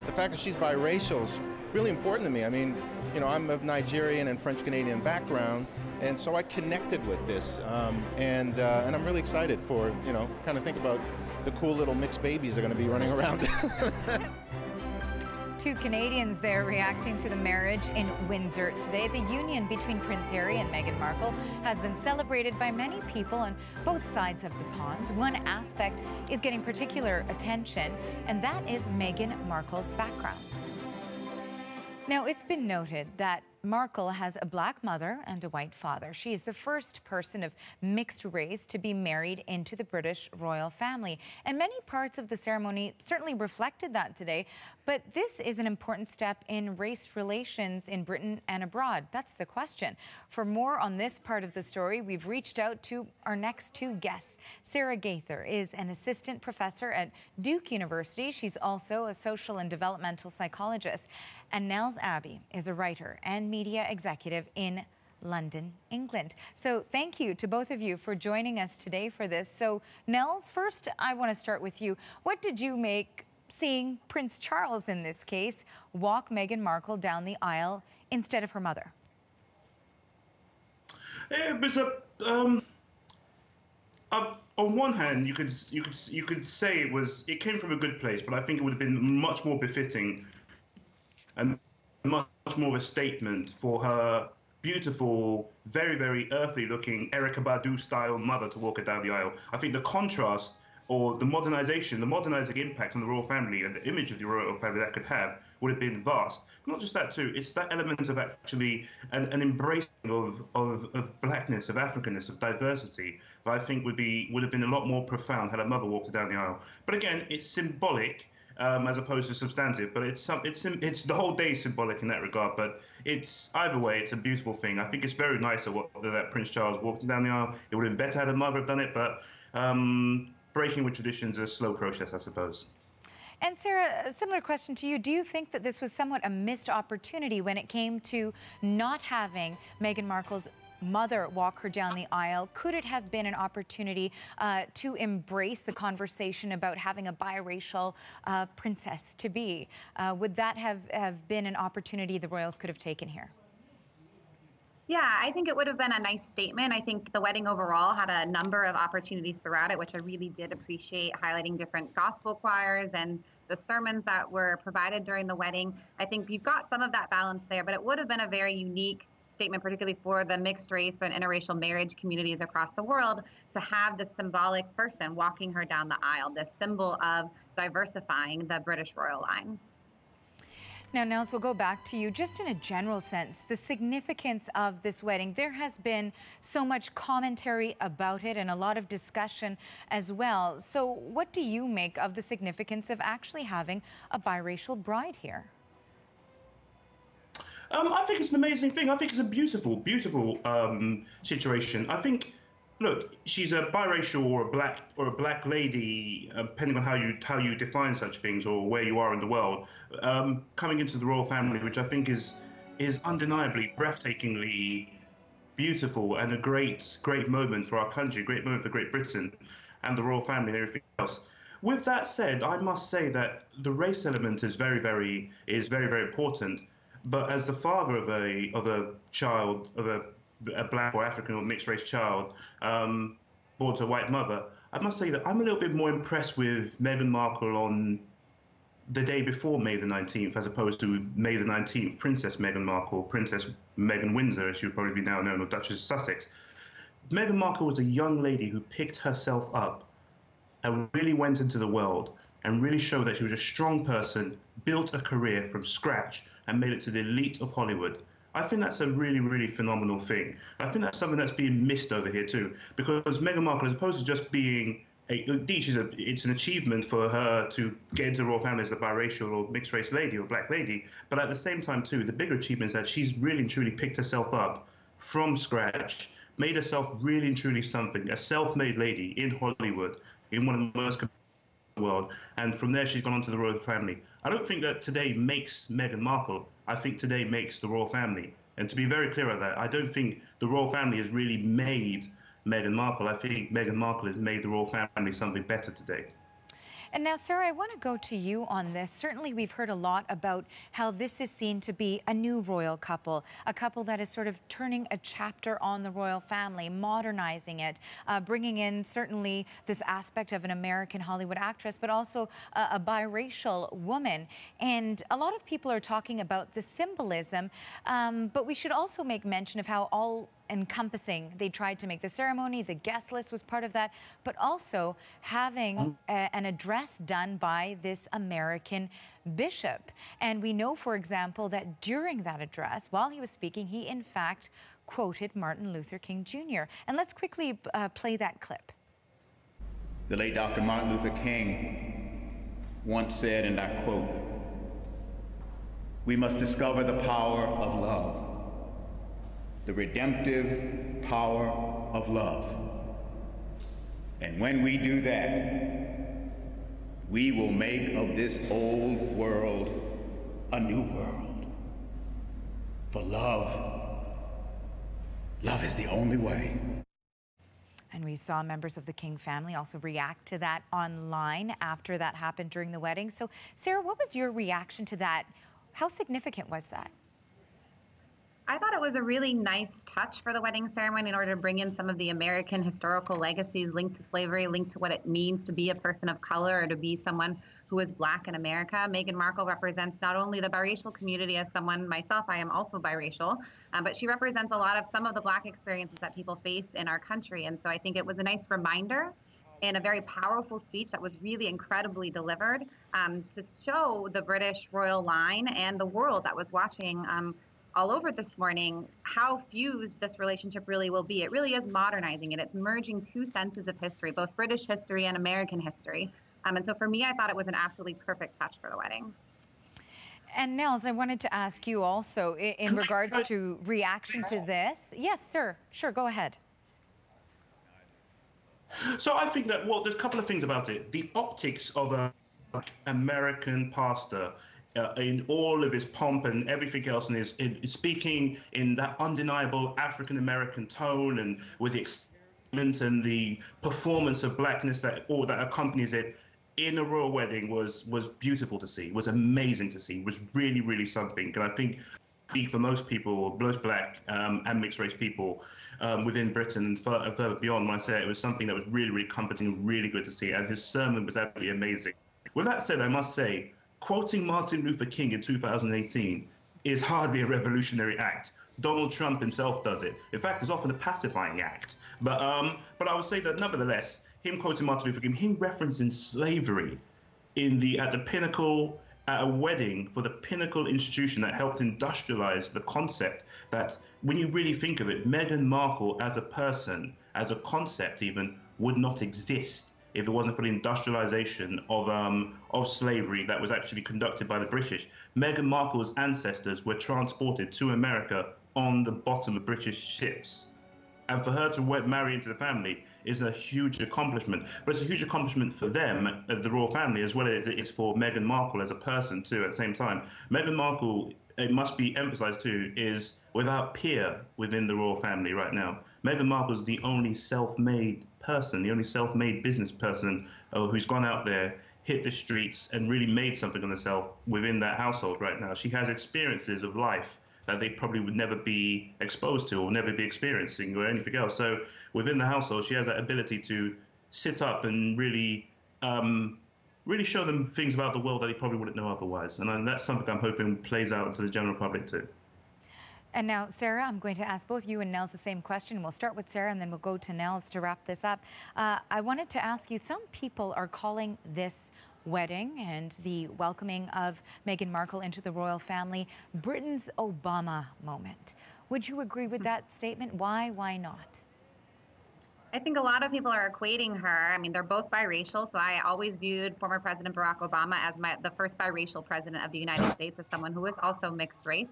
the fact that she's biracial is really important to me. I mean, you know, I'm of Nigerian and French-Canadian background, and so I connected with this, and I'm really excited for, you know, kind of think about the cool little mixed babies that are going to be running around. Two Canadians there reacting to the marriage in Windsor today. The union between Prince Harry and Meghan Markle has been celebrated by many people on both sides of the pond. One aspect is getting particular attention, and that is Meghan Markle's background. Now, it's been noted that Markle has a black mother and a white father. She is the first person of mixed race to be married into the British royal family. And many parts of the ceremony certainly reflected that today. But this is an important step in race relations in Britain and abroad. That's the question. For more on this part of the story, we've reached out to our next two guests. Sarah Gaither is an assistant professor at Duke University. She's also a social and developmental psychologist. And Nels Abbey is a writer and media executive in London, England. So thank you to both of you for joining us today for this. So Nels, first I want to start with you. What did you make seeing Prince Charles, in this case, walk Meghan Markle down the aisle instead of her mother? It was on one hand, you could say it came from a good place, but I think it would have been much more befitting and much more of a statement for her beautiful, very, very earthly-looking Erykah Badu-style mother to walk her down the aisle. I think the contrast or the modernizing impact on the royal family and the image of the royal family that could have would have been vast. Not just that too, it's that element of actually an embracing of blackness, of Africanness, of diversity that I think would have been a lot more profound had her mother walked her down the aisle. But again, it's symbolic. As opposed to substantive, but it's the whole day symbolic in that regard. But it's either way, it's a beautiful thing. I think it's very nice that Prince Charles walked down the aisle. It would have been better had her mother have done it, but breaking with traditions is a slow process, I suppose. And Sarah, a similar question to you. Do you think that this was somewhat a missed opportunity when it came to not having Meghan Markle's mother walk her down the aisle? Could it have been an opportunity to embrace the conversation about having a biracial princess-to-be? Would that have been an opportunity the royals could have taken here? Yeah, I think it would have been a nice statement. I think the wedding overall had a number of opportunities throughout it, which I really did appreciate, highlighting different gospel choirs and the sermons that were provided during the wedding. I think you've got some of that balance there, but it would have been a very unique statement, particularly for the mixed race and interracial marriage communities across the world, to have this symbolic person walking her down the aisle, this symbol of diversifying the British royal line. Now, Nels, we'll go back to you. Just in a general sense, the significance of this wedding, there has been so much commentary about it and a lot of discussion as well. So what do you make of the significance of actually having a biracial bride here? I think it's an amazing thing. I think it's a beautiful, beautiful situation. I think, look, she's a biracial or a black lady, depending on how you define such things or where you are in the world, coming into the royal family, which I think is undeniably, breathtakingly beautiful and a great moment for our country, a great moment for Great Britain and the royal family and everything else. With that said, I must say that the race element is very, very important. But as the father of a child, of a black or African or mixed race child, born to a white mother, I must say that I'm a little bit more impressed with Meghan Markle on the day before May the 19th, as opposed to May the 19th, Princess Meghan Markle, Princess Meghan Windsor, as she would probably be now known, or Duchess of Sussex. Meghan Markle was a young lady who picked herself up and really went into the world and really showed that she was a strong person, built a career from scratch, and made it to the elite of Hollywood. I think that's a really, really phenomenal thing. I think that's something that's being missed over here too, because Meghan Markle, as opposed to just being it's an achievement for her to get into the royal family as a biracial or mixed race lady or black lady, but at the same time too, the bigger achievement is that she's really and truly picked herself up from scratch, made herself really and truly something, a self-made lady in Hollywood, in one of the most world, and from there she's gone on to the royal family. I don't think that today makes Meghan Markle. I think today makes the royal family. And to be very clear on that, I don't think the royal family has really made Meghan Markle. I think Meghan Markle has made the royal family something better today. And now, Sarah, I want to go to you on this. Certainly, we've heard a lot about how this is seen to be a new royal couple, a couple that is sort of turning a chapter on the royal family, modernizing it, bringing in certainly this aspect of an American Hollywood actress, but also a biracial woman. And a lot of people are talking about the symbolism, but we should also make mention of how all-encompassing they tried to make the ceremony. The guest list was part of that, but also having an address done by this American bishop. And we know, for example, that during that address, while he was speaking, he in fact quoted Martin Luther King Jr. And let's quickly play that clip. The late Dr. Martin Luther King once said, and I quote, "We must discover the power of love, the redemptive power of love. And when we do that, we will make of this old world a new world. For love is the only way." And we saw members of the King family also react to that online after that happened during the wedding. So, Sarah, what was your reaction to that? How significant was that? I thought it was a really nice touch for the wedding ceremony in order to bring in some of the American historical legacies linked to slavery, linked to what it means to be a person of color or to be someone who is Black in America. Meghan Markle represents not only the biracial community, as someone myself, I am also biracial, but she represents a lot of some of the Black experiences that people face in our country. And so I think it was a nice reminder and a very powerful speech that was really incredibly delivered to show the British royal line and the world that was watching all over this morning how fused this relationship really will be. It really is modernizing it. It's merging two senses of history, both British history and American history. And so for me, I thought it was an absolutely perfect touch for the wedding. And Nels, I wanted to ask you also in regards to reaction to this. Yes, sir. Sure, go ahead. So I think that, well, there's a couple of things about it. The optics of an American pastor in all of his pomp and everything else, and is speaking in that undeniable African-American tone and with the excitement and the performance of Blackness that accompanies it in a royal wedding was beautiful to see, was amazing to see, was really, really something. And I think for most people, most Black and mixed race people within Britain and further beyond, when I say it was something that was really, really comforting, really good to see. And his sermon was absolutely amazing. With that said, I must say, quoting Martin Luther King in 2018 is hardly a revolutionary act. Donald Trump himself does it. In fact, it's often a pacifying act. But I would say that nevertheless, him quoting Martin Luther King, him referencing slavery at the pinnacle, at a wedding for the pinnacle institution that helped industrialize the concept that, when you really think of it, Meghan Markle as a person, as a concept even, would not exist if it wasn't for the industrialization of slavery that was actually conducted by the British. Meghan Markle's ancestors were transported to America on the bottom of British ships. And for her to marry into the family is a huge accomplishment. But it's a huge accomplishment for them, the royal family, as well as it is for Meghan Markle as a person, too, at the same time. Meghan Markle, it must be emphasized, too, is without peer within the royal family right now. Meghan Markle is the only self-made person, the only self-made business person who's gone out there, hit the streets, and really made something of herself within that household right now. She has experiences of life that they probably would never be exposed to or never be experiencing or anything else. So within the household, she has that ability to sit up and really show them things about the world that they probably wouldn't know otherwise. And that's something I'm hoping plays out to the general public too. And now, Sarah, I'm going to ask both you and Nels the same question. We'll start with Sarah and then we'll go to Nels to wrap this up. I wanted to ask you, some people are calling this wedding and the welcoming of Meghan Markle into the royal family Britain's Obama moment. Would you agree with that statement? Why not? I think a lot of people are equating her. I mean, they're both biracial, so I always viewed former President Barack Obama as the first biracial president of the United States, as someone who is also mixed race.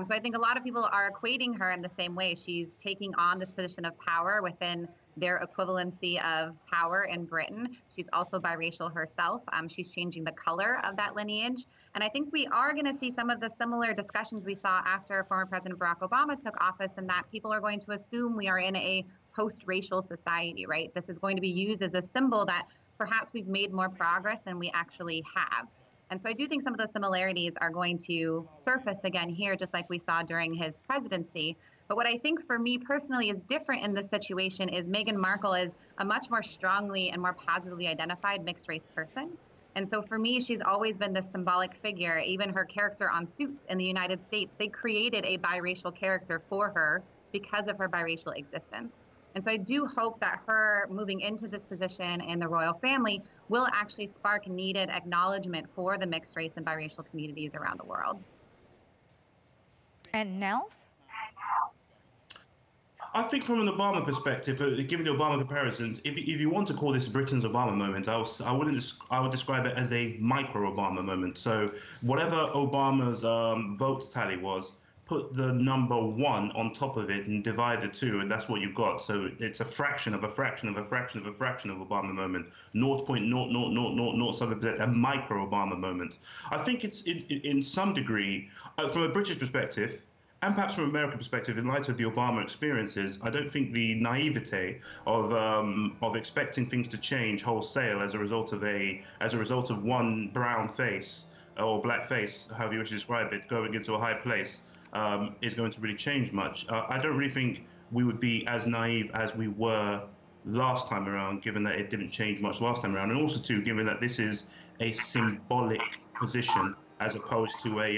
So I think a lot of people are equating her in the same way. She's taking on this position of power within their equivalency of power in Britain. She's also biracial herself. She's changing the color of that lineage. And I think we are going to see some of the similar discussions we saw after former President Barack Obama took office, and that people are going to assume we are in a post-racial society, right? This is going to be used as a symbol that perhaps we've made more progress than we actually have. And so I do think some of those similarities are going to surface again here, just like we saw during his presidency. But what I think for me personally is different in this situation is Meghan Markle is a much more strongly and more positively identified mixed race person. And so for me, she's always been this symbolic figure. Even her character on Suits in the United States, they created a biracial character for her because of her biracial existence. And so I do hope that her moving into this position in the royal family will actually spark needed acknowledgement for the mixed race and biracial communities around the world. And Nels? I think from an Obama perspective, given the Obama comparisons, if you want to call this Britain's Obama moment, I would describe it as a micro-Obama moment. So whatever Obama's votes tally was, put the number 1 on top of it and divide the 2, and that's what you've got. So it's a fraction of a fraction of a fraction of a fraction of Obama moment, 0.00007%, a micro Obama moment. I think it's in some degree, from a British perspective, and perhaps from an American perspective, in light of the Obama experiences, I don't think the naivete of expecting things to change wholesale as a result of one brown face or black face, however you wish to describe it, going into a high place, is going to really change much. I don't really think we would be as naive as we were last time around, given that it didn't change much last time around, and also too, given that this is a symbolic position as opposed to a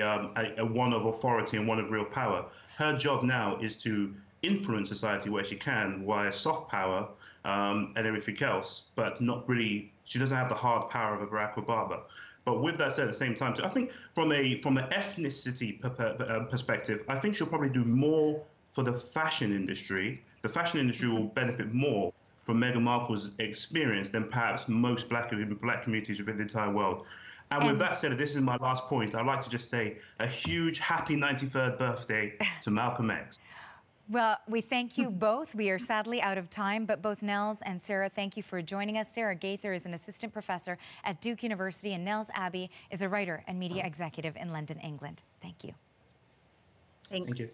one of authority and one of real power. Her job now is to influence society where she can via soft power and everything else, but not really. She doesn't have the hard power of a Barack Obama. But with that said, at the same time, I think from an ethnicity perspective, I think she'll probably do more for the fashion industry. The fashion industry will benefit more from Meghan Markle's experience than perhaps most black communities within the entire world. And with that said, this is my last point. I'd like to just say a huge happy 93rd birthday to Malcolm X. Well, we thank you both. We are sadly out of time, but both Nels and Sarah, thank you for joining us. Sarah Gaither is an assistant professor at Duke University, and Nels Abbey is a writer and media executive in London, England. Thank you. Thank you.